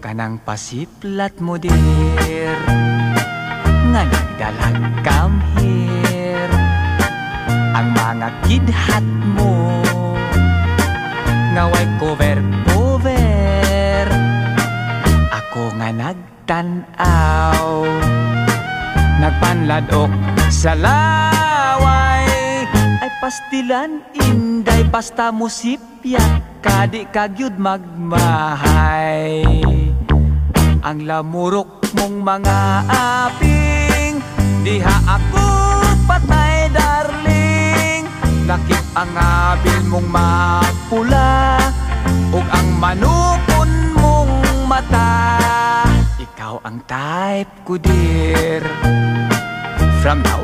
Kanang pasiplat mo dir nga nagdalag come here. Ang mga kidhat mo nga way cover. Ako nga nagtanaw, nagpanladok sa laway. Ay pastilan inday basta musipya, kadi kagyud magmahay. Ang lamurok mong mga aping, diha ako patay darling. Lakip ang abil mong mapula, ug ang manupon mong mata. Ikaw ang type ko dear. From now